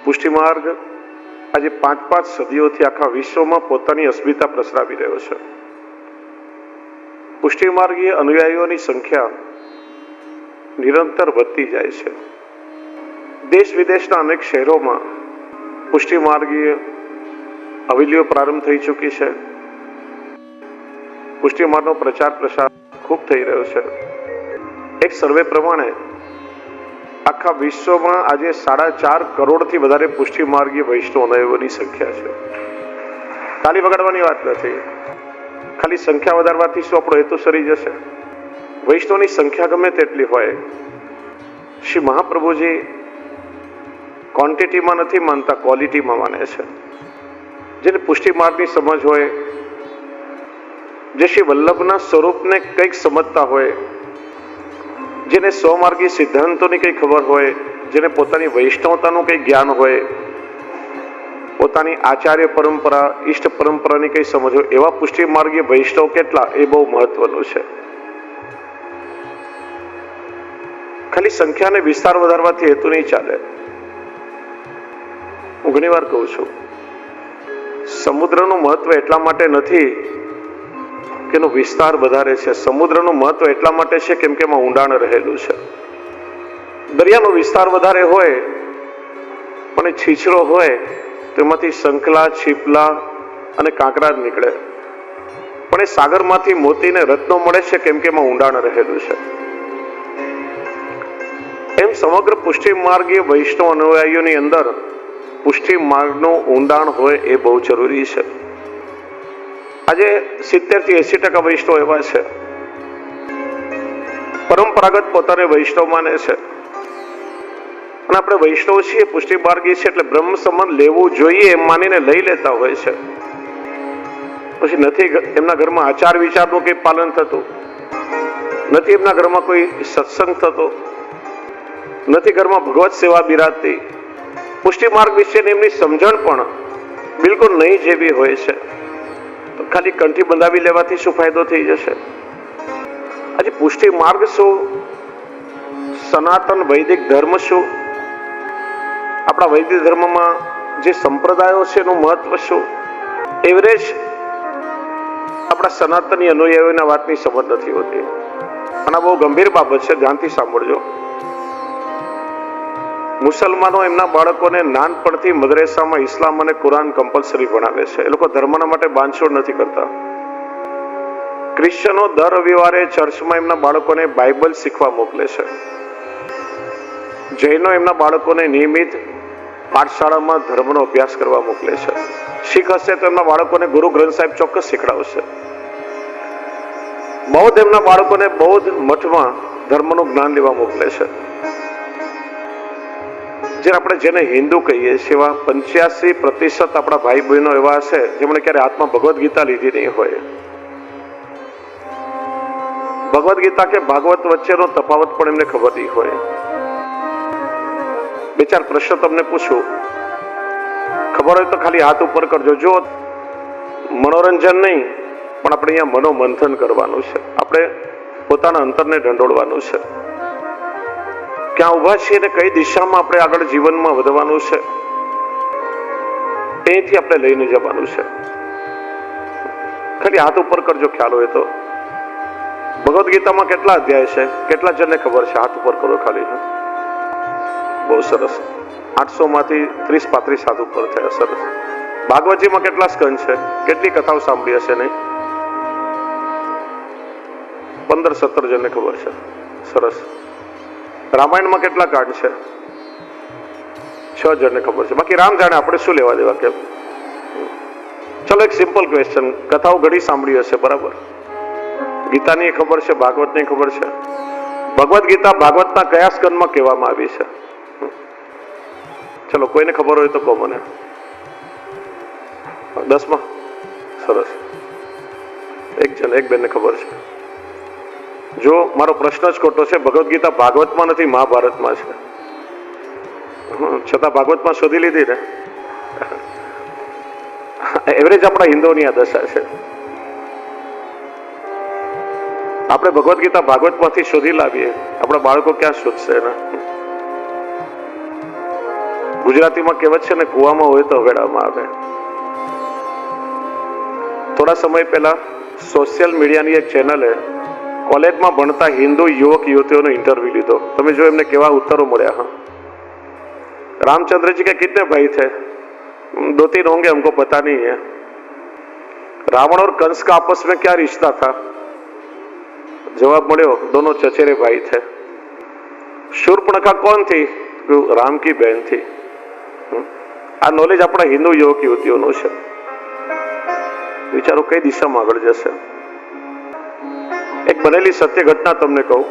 પુષ્ટિ માર્ગ આજે 5-5 સદીઓથી આખા વિશ્વમાં પોતાની અસ્મિતા પ્રસરાવી રહ્યો છે. પુષ્ટિ માર્ગીય અનુયાયીઓની સંખ્યા નિરંતર વધતી જાય છે. દેશ વિદેશના અનેક શહેરોમાં પુષ્ટિ માર્ગીય હવેલીઓ પ્રારંભ થઈ ચૂકી છે. પુષ્ટિ માર્ગનો પ્રચાર પ્રસાર ખૂબ થઈ રહ્યો છે. એક સર્વે પ્રમાણે આખા વિશ્વમાં આજે 4.5 કરોડથી વધારે પુષ્ટિ માર્ગીય વૈષ્ણવ અનુયાયીઓની સંખ્યા છે. તાલી વગાડવાની વાત નથી. ખાલી સંખ્યા વધારવાથી શું આપણો હેતુ સરી જશે? વૈષ્ણવની સંખ્યા ગમે તેટલી હોય, શ્રી મહાપ્રભુજી ક્વોન્ટિટીમાં નથી માનતા, ક્વોલિટીમાં માને છે. જેને પુષ્ટિ માર્ગની સમજ હોય, જે શ્રી વલ્લભના સ્વરૂપને કંઈક સમજતા હોય, જેને સ્વમાર્ગી સિદ્ધાંતોની કંઈ ખબર હોય, જેને પોતાની વૈષ્ણવતાનું કંઈ જ્ઞાન હોય, પોતાની આચાર્ય પરંપરા, ઈષ્ટ પરંપરાની કંઈ સમજ હોય, એવા પુષ્ટિ માર્ગીય વૈષ્ણવ કેટલા, એ બહુ મહત્વનું છે. ખાલી સંખ્યાને વિસ્તાર વધારવાથી હેતુ નહીં ચાલે. હું ઘણી વાર કહું છું, સમુદ્રનું મહત્વ એટલા માટે નથી કે એનો વિસ્તાર વધારે છે. સમુદ્રનું મહત્વ એટલા માટે છે કેમ કે એમાં ઊંડાણ રહેલું છે. દરિયાનો વિસ્તાર વધારે હોય પણ એ છીછરો હોય તો એમાંથી શંખલા, છીપલા અને કાંકરા જ નીકળે. પણ એ સાગરમાંથી મોતીને રત્નો મળે છે કેમ કે એમાં ઊંડાણ રહેલું છે. એમ સમગ્ર પુષ્ટિ માર્ગીય વૈષ્ણવ અનુયાયીઓની અંદર પુષ્ટિ માર્ગનું ઊંડાણ હોય એ બહુ જરૂરી છે. આજે 70-80% વૈષ્ણવ એવા છે, પરંપરાગત પોતાને વૈષ્ણવ માને છે. અને આપણે વૈષ્ણવ છીએ, પુષ્ટિ માર્ગી છે એટલે બ્રહ્મ સંબંધ લેવું જોઈએ એમ માનીને લઈ લેતા હોય છે. પછી નથી એમના ઘરમાં આચાર વિચારનું કંઈ પાલન થતું, નથી એમના ઘરમાં કોઈ સત્સંગ થતો, નથી ઘરમાં ભગવત સેવા બિરાજતી. પુષ્ટિ માર્ગ વિશેની એમની સમજણ પણ બિલકુલ નહીં જેવી હોય છે. તો ખાલી કંઠી બંધાવી લેવાથી શું ફાયદો થઈ જશે? આજે પુષ્ટિ માર્ગ શું, સનાતન વૈદિક ધર્મ શું, આપણા વૈદિક ધર્મમાં જે સંપ્રદાયો છે એનું મહત્વ શું, એવરેજ આપણા સનાતની અનુયાયીઓના વાતની સમજ નથી હોતી. અને બહુ ગંભીર બાબત છે, ધ્યાનથી સાંભળજો. મુસલમાનો એમના બાળકોને નાનપણથી મદ્રેસામાં ઇસ્લામ અને કુરાન કમ્પલસરી ભણાવે છે. એ લોકો ધર્મના માટે બાંધછોડ નથી કરતા. ક્રિશ્ચનો દર રવિવારે ચર્ચમાં એમના બાળકોને બાઇબલ શીખવા મોકલે છે. જૈનો એમના બાળકોને નિયમિત પાઠશાળામાં ધર્મનો અભ્યાસ કરવા મોકલે છે. શીખ હશે તો એમના બાળકોને ગુરુ ગ્રંથ સાહેબ ચોક્કસ શીખડાવશે. બૌદ્ધ એમના બાળકોને બૌદ્ધ મઠમાં ધર્મનું જ્ઞાન લેવા મોકલે છે. જેને હિન્દુ કહીએ છીએ, એવા 85% આપણા ભાઈ બહેનો એવા હશે જેમણે ક્યારે હાથમાં ભગવદ્ ગીતા લીધી નહીં હોય. ભગવદ્ ગીતા કે ભાગવત વચ્ચેનો તફાવત પણ એમને ખબર નહીં હોય. 2-4 પ્રશ્ન તમને પૂછું, ખબર હોય તો ખાલી હાથ ઉપર કરજો. જો મનોરંજન નહીં પણ આપણે અહીંયા મનોમંથન કરવાનું છે. આપણે પોતાના અંતરને ઢંઢોળવાનું છે. ક્યાં ઉભા છીએ ને કઈ દિશામાં આપણે આગળ જીવનમાં વધવાનું છે, અહીંથી આપણે લઈને જવાનું છે. ખાલી હાથ ઉપર કરજો ખ્યાલ હોય તો. ભગવદ્ ગીતામાં કેટલા અધ્યાય છે, કેટલા જણને ખબર છે? હાથ ઉપર કરો ખાલી. બહુ સરસ. 800 માંથી 30-35 હાથ ઉપર થયા. સરસ. ભાગવતજીમાં કેટલા સ્કંદ છે? કેટલી કથાઓ સાંભળી હશે? નહીં, 15-17 જણને ખબર છે. સરસ. રામાયણમાં કેટલા કાંડ છે? 6 જણને ખબર છે. બાકી રામ જાણે, આપણે શું લેવા દેવા? કેમ? ચલો એક સિમ્પલ ક્વેશ્ચન. કથાઓ ઘણી સાંભળી હશે, બરાબર? ગીતાની ખબર છે, ભાગવતની ખબર છે. ભગવદ્ ગીતા ભાગવતના કયા સ્કંદમાં કહેવામાં આવી છે? ચલો કોઈને ખબર હોય તો કહો મને. 10માં? સરસ. એક બેનને ખબર છે. જો મારો પ્રશ્ન જ ખોટો છે, ભગવદ્ ગીતા ભાગવતમાં નથી, મહાભારતમાં છે. છતાં ભાગવતમાં શોધી લીધી ને. એવરેજ આપણા હિન્દુઓની આ દશા છે. આપણે ભગવદ્ ગીતા ભાગવતમાંથી શોધી લાવીએ, આપણા બાળકો ક્યાં શોધશે? ગુજરાતીમાં કહેવત છે ને, કુવામાં હોય તો હવેડામાં આવે. થોડા સમય પહેલા સોશિયલ મીડિયાની એક ચેનલે કોલેજમાં ભણતા હિન્દુ યુવક યુવતીઓનો इंटरव्यू લીધો. તમે જો એમને કેવા ઉત્તરો મળ્યા. હા, रामचंद्र जी के कितने भाई थे? 2-3 होंगे, हमको पता नहीं है. रावण और कंस का आपस में क्या रिश्ता था? जवाब મળ્યો, दोनों चचेरे भाई थे. शूर्पणखा कौन थी? राम की बहन थी. આ નોલેજ આપણા હિન્દુ યુવક યુવતીઓનો છે. વિચારો કઈ દિશામાં આગળ જશે. એક બનેલી સત્ય ઘટના તમને કહું.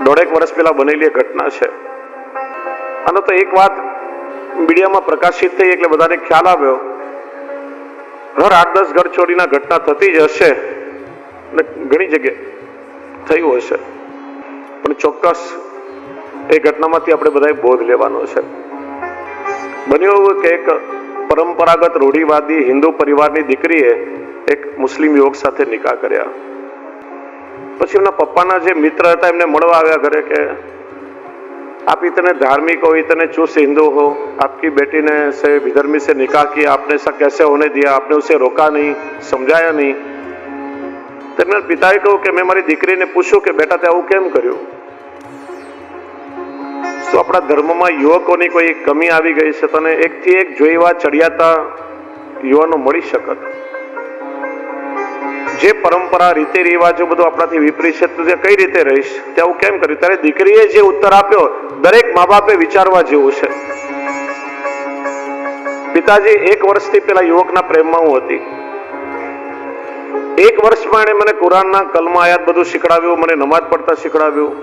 1.5 વર્ષ પહેલા બનેલી એક ઘટના છે. અને તો એક વાત મીડિયામાં પ્રકાશિત થઈ એટલે બધાને ખ્યાલ આવ્યો, ઘર 8-10 ઘર ચોરીના ઘટના થતી જ હશે અને ઘણી જગ્યાએ થયું હશે, પણ ચોક્કસ એ ઘટનામાંથી આપણે બધાએ બોધ લેવાનો છે. બન્યું એવું કે એક પરંપરાગત રૂઢિવાદી હિન્દુ પરિવારની દીકરીએ એક મુસ્લિમ યુવક સાથે નિકાહ કર્યા. પછી એમના પપ્પાના જે મિત્ર હતા એમને મળવા આવ્યા ઘરે કે आप इतने धार्मिक हो, इतने चुस्त हिंदू हो, आपकी बेटी ने से विधर्मी से निकाह किया, आपने ऐसा कैसे होने दिया? आपने उसे रोका नहीं, समझाया नहीं. तो मेरे पिताए કહ્યું કે મેં મારી દીકરીને પૂછ્યું કે બેટા તે આવું કેમ કર્યું? તો આપણા ધર્મમાં યુવકોની કોઈ કમી આવી ગઈ છે? તને એકથી એક જોઈવા ચડિયાતા યુવાનો મળી શકત. જે પરંપરા રીતિ રિવાજો બધું આપણાથી વિપરીત છે, તું કઈ રીતે રહીશ? તે આવું કેમ કર્યું? ત્યારે દીકરીએ જે ઉત્તર આપ્યો દરેક મા બાપે વિચારવા જેવું છે. પિતાજી 1 વર્ષથી પેલા યુવકના પ્રેમમાં હું હતી. 1 વર્ષમાં એને મને કુરાનના કલમા આયાત બધું શીખડાવ્યું, મને નમાઝ પડતા શીખડાવ્યું.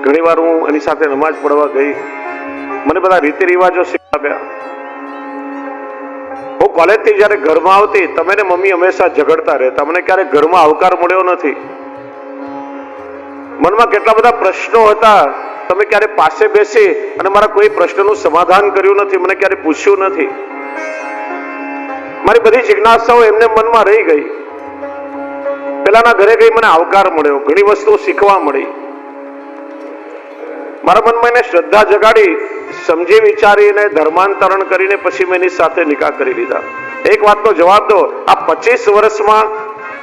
ઘણી વાર હું એની સાથે નમાઝ પડવા ગઈ, મને બધા રીતિ રિવાજો શીખવાડ્યા. હું કોલેજથી જયારે ઘરમાં આવતી, તમે ને મમ્મી હંમેશા ઝઘડતા રહેતા, મને ક્યારે ઘરમાં આવકાર મળ્યો નથી. મનમાં કેટલા બધા પ્રશ્નો હતા, તમે ક્યારે પાસે બેસી અને મારા કોઈ પ્રશ્નનું સમાધાન કર્યું નથી, મને ક્યારે પૂછ્યું નથી. મારી બધી જિજ્ઞાસાઓ એમને મનમાં રહી ગઈ. પેલાના ઘરે ગઈ, મને આવકાર મળ્યો, ઘણી વસ્તુઓ શીખવા મળી. મારા મનમાં એને શ્રદ્ધા જગાડી, સમજી વિચારીને ધર્માંતરણ કરીને પછી મેં એની સાથે નિકાહ કરી લીધા. એક વાતનો જવાબ દો, આ 25 વર્ષમાં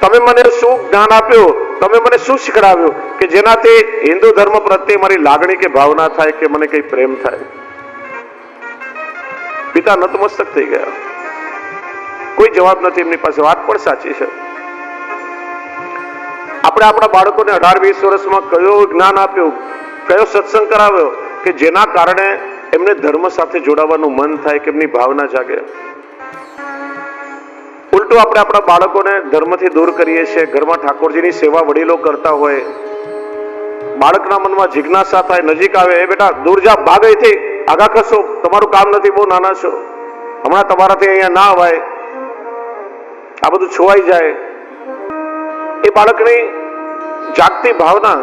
તમે મને શું જ્ઞાન આપ્યું, તમે મને શું શીખડાવ્યું કે જેનાથી હિન્દુ ધર્મ પ્રત્યે મારી લાગણી કે ભાવના થાય કે મને કઈ પ્રેમ થાય? પિતા નતમસ્તક થઈ ગયા. કોઈ જવાબ નથી એમની પાસે. વાત પણ સાચી છે. આપણે આપણા બાળકોને 18-20 વર્ષમાં કયો જ્ઞાન આપ્યું, કયો સત્સંગ કરાવ્યો કે જેના કારણે એમને ધર્મ સાથે જોડાવાનું મન થાય, કે એમની ભાવના જાગે? ઉલટું આપણે આપણા બાળકોને ધર્મથી દૂર કરીએ છીએ. ઘરમાં ઠાકોરજીની સેવા વડીલો કરતા હોય, બાળકના મનમાં જિજ્ઞાસા થાય, નજીક આવે, એ બેટા દૂર જા, ભાગ અહીંથી, આગા ખસો, તમારું કામ નથી, બહુ નાના છો, હમણાં તમારાથી અહીંયા ના અવાય, આ બધું છોવાઈ જાય. એ બાળકની જાગતી ભાવના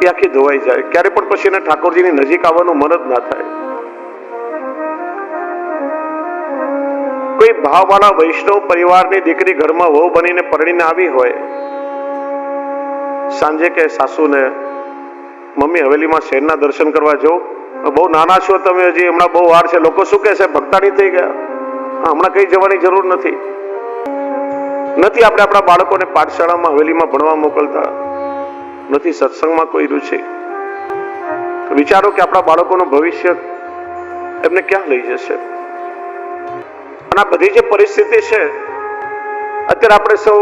એ આખી ધોવાઈ જાય. ક્યારે પણ પછી એને ઠાકોરજીની નજીક આવવાનું મન જ ના થાય. કોઈ ભાવવાળા વૈષ્ણવ પરિવારની દીકરી ઘરમાં વહુ બનીને પરણીને આવી હોય, સાંજે કે સાસુને મમ્મી હવેલીમાં શહેરના દર્શન કરવા જાઓ, બહુ નાના છો તમે હજી, હમણાં બહુ વાર છે, લોકો શું કહેશે, ભક્તાની થઈ ગયા, હમણાં કઈ જવાની જરૂર નથી. આપણે આપણા બાળકોને પાઠશાળામાં હવેલીમાં ભણવા મોકલતા, નથી સત્સંગમાં કોઈ રુચિ. વિચારો કે આપણા બાળકોનું ભવિષ્ય એમને ક્યાં લઈ જશે? અને આ બધી જે પરિસ્થિતિ છે અત્યારે આપણે સૌ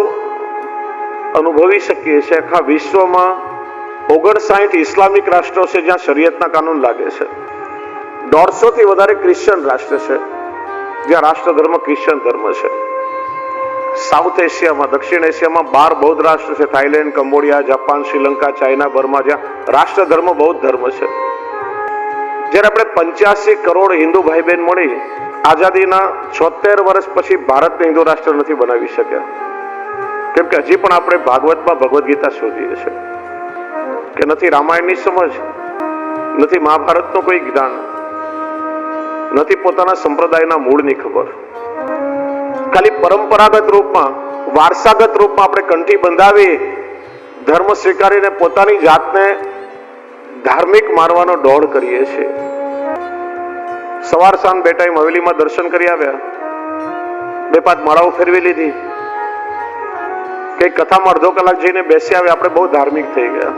અનુભવી શકીએ છીએ. આખા વિશ્વમાં 59 ઇસ્લામિક રાષ્ટ્રો છે જ્યાં શરિયતના કાનૂન લાગે છે. 150 થી વધારે ક્રિશ્ચિયન રાષ્ટ્ર છે જ્યાં રાષ્ટ્ર ધર્મ ક્રિશ્ચિયન ધર્મ છે. સાઉથ એશિયામાં, દક્ષિણ એશિયામાં 12 બૌદ્ધ રાષ્ટ્ર છે. Thailand, Cambodia, Japan, Sri Lanka, China, Burma, જ્યાં રાષ્ટ્ર ધર્મ બૌદ્ધ ધર્મ છે. જ્યારે આપણે 85 કરોડ હિન્દુ ભાઈ બહેન મળી આઝાદીના 76 વર્ષ પછી ભારતને હિન્દુ રાષ્ટ્ર નથી બનાવી શક્યા, કેમ કે હજી પણ આપણે ભાગવતમાં ભગવદ્ ગીતા શોધીએ છીએ, કે નથી રામાયણની સમજ, નથી મહાભારતનું કોઈ જ્ઞાન, નથી પોતાના સંપ્રદાયના મૂળની ખબર. ખાલી પરંપરાગત રૂપમાં, વારસાગત રૂપમાં આપણે કંઠી બંધાવી ધર્મ સ્વીકારીને પોતાની જાતને ધાર્મિક માનવાનો દોડ કરીએ છીએ. સવાર સાંજ બે ટાઈમ હવેલીમાં દર્શન કરી આવ્યા, 2-5 માળાઓ ફેરવી લીધી, કઈ કથામાં અડધો કલાક જઈને બેસી આવે, આપણે બહુ ધાર્મિક થઈ ગયા.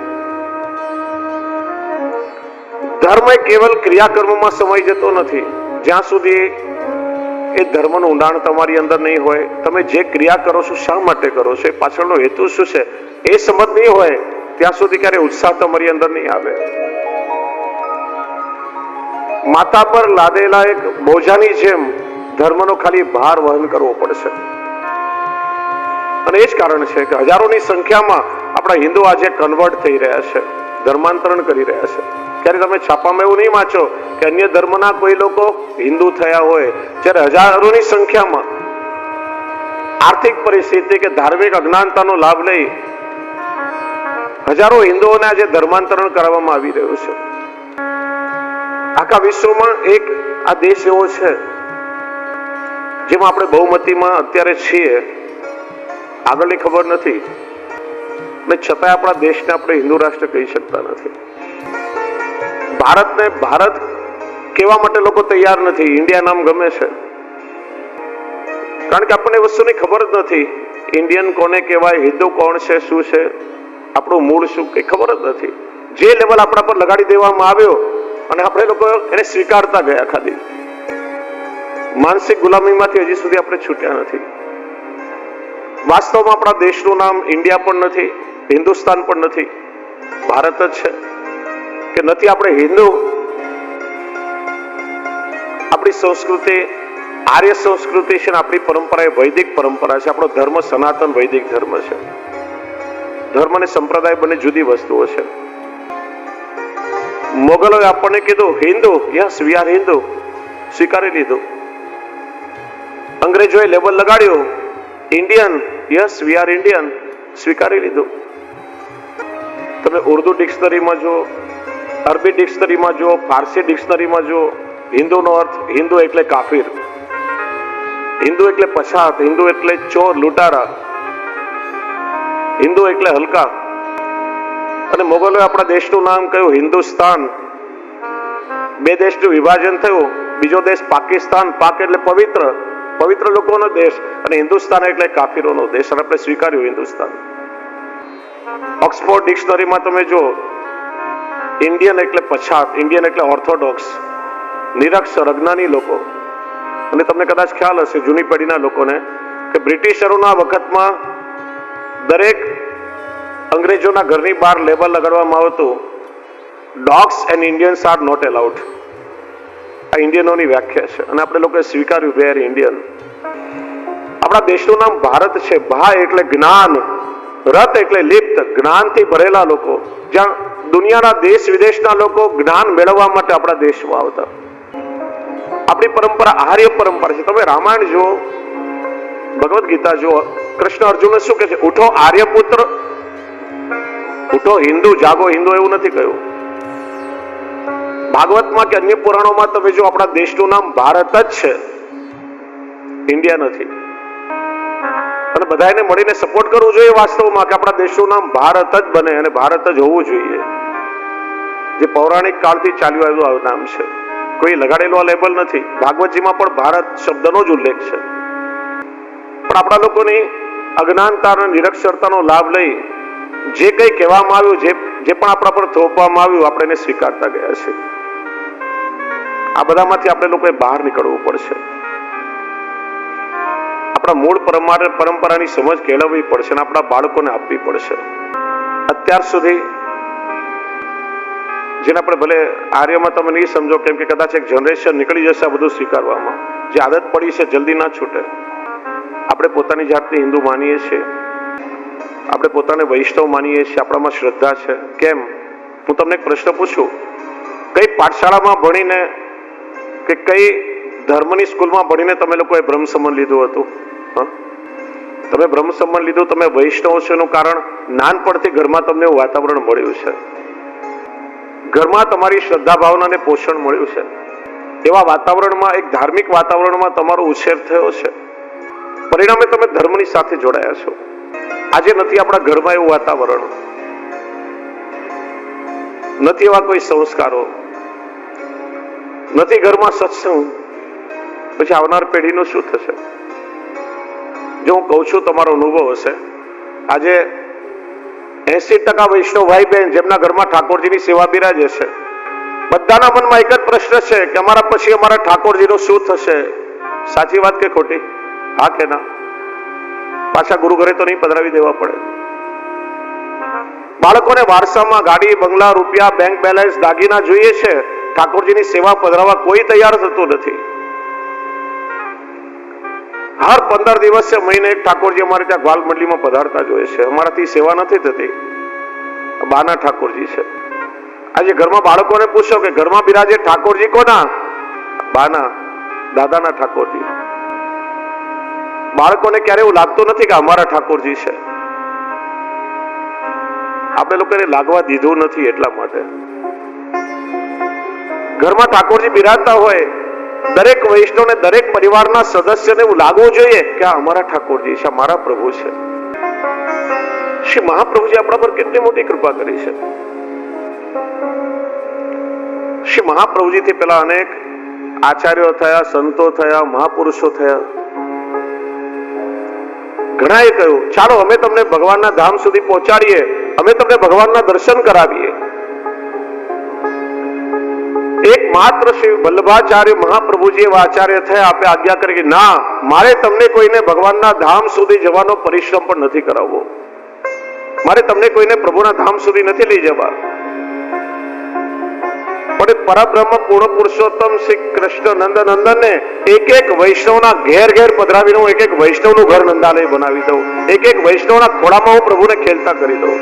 ધર્મ એ કેવલ ક્રિયાકર્મમાં સમય જતો નથી. જ્યાં સુધી એ ધર્મનું ઊંડાણ તમારી અંદર નહીં હોય, તમે જે ક્રિયા કરો છો શા માટે કરો છો, એ પાછળનો હેતુ શું છે એ સમજ નહીં હોય, ત્યાં સુધી ક્યારે ઉત્સાહ તમારી અંદર નહીં આવે. માથા પર લાદેલા એક બોજાની જેમ ધર્મનો ખાલી ભાર વહન કરવો પડશે. અને એ જ કારણ છે કે હજારોની સંખ્યામાં આપણા હિન્દુ આજે કન્વર્ટ થઈ રહ્યા છે, ધર્માંતરણ કરી રહ્યા છે. ત્યારે તમે છાપામાં એવું નહીં વાંચો કે અન્ય ધર્મના કોઈ લોકો હિન્દુ થયા હોય, જ્યારે હજારોની સંખ્યામાં આર્થિક પરિસ્થિતિ કે ધાર્મિક અજ્ઞાનતાનો લાભ લઈ હજારો હિન્દુઓને આજે ધર્માંતરણ કરવામાં આવી રહ્યું છે. આખા વિશ્વમાં એક આ દેશ એવો છે જેમાં આપણે બહુમતીમાં અત્યારે છીએ, આગળની ખબર નથી, ને છતાંય આપણા દેશને આપણે હિન્દુ રાષ્ટ્ર કહી શકતા નથી. ભારતને ભારત કહેવા માટે લોકો તૈયાર નથી. ઇન્ડિયા નામ ગમે છે, કારણ કે આપણને વસ્તુની ખબર જ નથી. ઇન્ડિયન કોને કહેવાય, હિન્દુ કોણ છે, શું છે, આપણું મૂળ શું, કઈ ખબર જ નથી. જે લેવલ આપણા પર લગાડી દેવામાં આવ્યો અને આપણે લોકો એને સ્વીકારતા ગયા. ખાલી માનસિક ગુલામીમાંથી હજી સુધી આપણે છૂટ્યા નથી. વાસ્તવમાં આપણા દેશનું નામ ઇન્ડિયા પણ નથી, હિન્દુસ્તાન પણ નથી, ભારત જ છે. કે નથી આપણે હિન્દુ, આપણી સંસ્કૃતિ આર્ય સંસ્કૃતિ છે ને આપણી પરંપરા એ વૈદિક પરંપરા છે. આપણો ધર્મ સનાતન વૈદિક ધર્મ છે. ધર્મ અને સંપ્રદાય બંને જુદી વસ્તુઓ છે. મોગલોએ આપણને કીધું Hindu, yes we are Hindu, સ્વીકારી લીધું. અંગ્રેજોએ લેબલ લગાડ્યું Indian, yes we are Indian, સ્વીકારી લીધું. તમે ઉર્દુ ડિક્શનરીમાં જુઓ, અરબી ડિક્શનરીમાં જુઓ, ફારસી ડિક્શનરીમાં જુઓ, હિન્દુનો અર્થ હિન્દુ એટલે કાફિર, હિન્દુ એટલે પછાત, હિન્દુ એટલે ચોર લૂંટારા, હિન્દુ એટલે હલકા. અને મોગલોએ આપણા દેશનું નામ કહ્યું હિન્દુસ્તાન. 2 દેશનું વિભાજન થયું, બીજો દેશ પાકિસ્તાન, પાક એટલે પવિત્ર, પવિત્ર લોકોનો દેશ, અને હિન્દુસ્તાન એટલે કાફીરોનો દેશ, અને આપણે સ્વીકાર્યું હિન્દુસ્તાન. ઓક્સફોર્ડ ડિક્શનરીમાં તમે જો ઇન્ડિયન એટલે પછાત, ઇન્ડિયન એટલે ઓર્થોડોક્સ, નિરક્ષર અજ્ઞાની લોકો. અને તમને કદાચ ખ્યાલ હશે જૂની પેઢીના લોકોને કે બ્રિટિશરોના વખતમાં દરેક અંગ્રેજોના ઘરની બહાર લેબલ લગાડવામાં આવતું dogs and Indians are not allowed. આ ઇન્ડિયનોની વ્યાખ્યા છે અને આપણે લોકોએ સ્વીકાર્યું વે આર ઇન્ડિયન. આપણા દેશનું નામ ભારત છે. ભા એટલે જ્ઞાન, રત એટલે લિપ્ત, જ્ઞાનથી ભરેલા લોકો. જ્યાં દુનિયાના દેશ વિદેશના લોકો જ્ઞાન મેળવવા માટે આપણા દેશમાં આવતા. આપણી પરંપરા આર્ય પરંપરા છે. તમે રામાયણ જુઓ, ભગવદ ગીતા જુઓ, કૃષ્ણ અર્જુનને શું કહે છે? ઉઠો આર્યપુત્ર, ઉઠો હિન્દુ, જાગો હિન્દુ, એવું નથી કહ્યું. ભાગવતમાં કે અન્ય પુરાણોમાં તમે જો આપણા દેશનું નામ ભારત જ છે, ઇન્ડિયા નથી. અને બધાને મળીને સપોર્ટ કરવું જોઈએ વાસ્તવમાં કે આપણા દેશનું નામ ભારત જ બને અને ભારત જ હોવું જોઈએ. જે પૌરાણિક કાળથી ચાલ્યું આવ્યું નામ છે, કોઈ લગાડેલો લેબલ નથી. ભાગવતજીમાં પણ ભારત શબ્દનો જ ઉલ્લેખ છે. પણ આપણા લોકોની અજ્ઞાનતા અને નિરક્ષરતાનો લાભ લઈ જે કંઈ કહેવામાં આવ્યું, જે પણ આપણા પર થોપવામાં આવ્યું, આપણે એને સ્વીકારતા ગયા છે. આ બધામાંથી આપણે લોકોએ બહાર નીકળવું પડશે. આપણા મૂળ પરંપરાની સમજ કેળવવી પડશે અને આપણા બાળકોને આપવી પડશે. અત્યાર સુધી જેને આપણે ભલે આર્યમાં તમે નહીં સમજો, કેમ કે કદાચ એક જનરેશન નીકળી જશે આ બધું સ્વીકારવામાં. જે આદત પડી છે જલ્દી ના છૂટે. આપણે પોતાની જાતને હિન્દુ માનીએ છીએ, આપણે પોતાને વૈષ્ણવ માનીએ છીએ, આપણામાં શ્રદ્ધા છે. કેમ? હું તમને એક પ્રશ્ન પૂછું, કઈ પાઠશાળામાં ભણીને કે કઈ ધર્મની સ્કૂલમાં ભણીને તમે લોકોએ બ્રહ્મ સંબંધ લીધું હતું? તમે બ્રહ્મ સંબંધ લીધું, તમે વૈષ્ણવ છો એનું કારણ નાનપણથી ઘરમાં તમને એવું વાતાવરણ મળ્યું છે, ઘરમાં તમારી શ્રદ્ધા ભાવનાને પોષણ મળ્યું છે. એવા વાતાવરણમાં, એક ધાર્મિક વાતાવરણમાં તમારો ઉછેર થયો છે. પરિણામે તમે ધર્મની સાથે જોડાયા છો. આજે નથી આપણા ઘરમાં એવું વાતાવરણ, નથી એવા કોઈ સંસ્કારો. નથી ઘરમાં સત્સંગ, પછી આવનાર પેઢીનું શું થશે? જો હું કહું છું, તમારો અનુભવ હશે, આજે 80% વૈષ્ણવ ભાઈ બહેન જેમના ઘરમાં ઠાકોરજીની સેવા બિરાજે છે, બધાના મનમાં એક જ પ્રશ્ન છે કે અમારા પછી અમારા ઠાકોરજીનું શું થશે? સાચી વાત કે ખોટી? હા કે ના? પાછા ગુરુ ઘરે તો નહીં પધરાવી દેવા પડે? બાળકોને વારસામાં ગાડી, બંગલા, રૂપિયા, બેંક બેલેન્સ, દાગીના જોઈએ છે, ઠાકોરજીની સેવા પધરાવવા કોઈ તૈયાર થતું નથી. હર 15 દિવસે મહિને એક ઠાકોરજી અમારે ત્યાં ગ્વાલ મંડળીમાં પધારતા જોઈએ છે. અમારાથી સેવા નથી થતી, બાના ઠાકોરજી છે. આજે ઘરમાં બાળકોને પૂછો કે ઘરમાં બિરાજે ઠાકોરજી કોના? બાના, દાદાના ઠાકોરજી. બાળકોને ક્યારે એવું લાગતું નથી કે અમારા ઠાકોરજી છે. આપણે લોકોને લાગવા દીધું નથી, એટલા માટે ઘરમાં ઠાકોરજી બિરાજતા હોય, દરેક વૈષ્ણવને, દરેક પરિવારના સદસ્યને એવું લાગવું જોઈએ કે આ અમારા ઠાકોરજી છે, મારા પ્રભુ છે. શ્રી મહાપ્રભુજી આપણા પર કેટલી મોટી કૃપા કરી છે. શ્રી મહાપ્રભુજીથી પેલા અનેક આચાર્યો થયા, સંતો થયા, મહાપુરુષો થયા. ઘણાએ કહ્યું, ચાલો અમે તમને ભગવાનના ધામ સુધી પહોંચાડીએ, અમે તમને ભગવાનના દર્શન કરાવીએ. એક માત્ર શ્રી વલ્લભાચાર્ય મહાપ્રભુજી એવા આચાર્ય થયા, આપે આજ્ઞા કરી કે ના, મારે તમને કોઈને ભગવાનના ધામ સુધી જવાનો પરિશ્રમ પણ નથી કરાવવો, મારે તમને કોઈને પ્રભુના ધામ સુધી નથી લઈ જવા, પણ પરબ્રહ્મ પૂર્ણ પુરુષોત્તમ શ્રી કૃષ્ણ નંદ નંદનને એક એક વૈષ્ણવના ઘેર ઘેર પધરાવીને હું એક એક વૈષ્ણવનું ઘર નંદાલય બનાવી દઉં, એક એક વૈષ્ણવના ખોળામાં હું પ્રભુને ખેલતા કરી દઉં.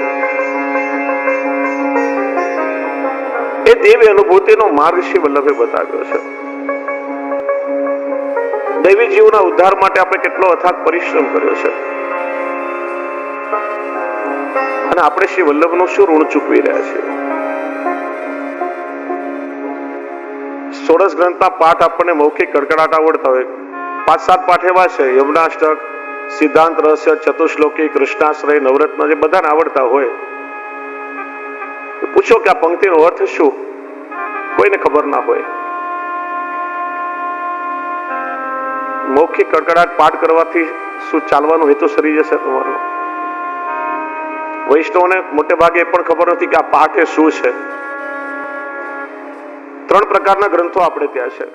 એ દેવી અનુભૂતિનો માર્ગ શ્રી વલ્લભે બતાવ્યો છે. દૈવી જીવના ઉદ્ધાર માટે આપણે કેટલો અથાગ પરિશ્રમ કર્યો છે, અને આપણે શ્રી વલ્લભનું શું ઋણ ચૂકવી રહ્યા છીએ? ષોડશ ગ્રંથના પાઠ આપણને મૌખિક કડકડાટ આવડતા હોય, 5-7 પાઠ એવા છે, યમનાષ્ટક, સિદ્ધાંત રહસ્ય, ચતુશ્લોકી, કૃષ્ણાશ્રય, નવરત્ન, જે બધાને આવડતા હોય. પૂછો કે આ પંક્તિનો અર્થ શું? કોઈને ખબર ના હોય. મૌખિક કડકડાટ પાઠ કરવાથી શું ચાલવાનો હેતુ સરી જશે તમારો? વૈષ્ણવને મોટે ભાગે એ પણ ખબર નથી કે આ પાઠ એ શું છે. 3 પ્રકારના ગ્રંથો આપણે ત્યાં છે.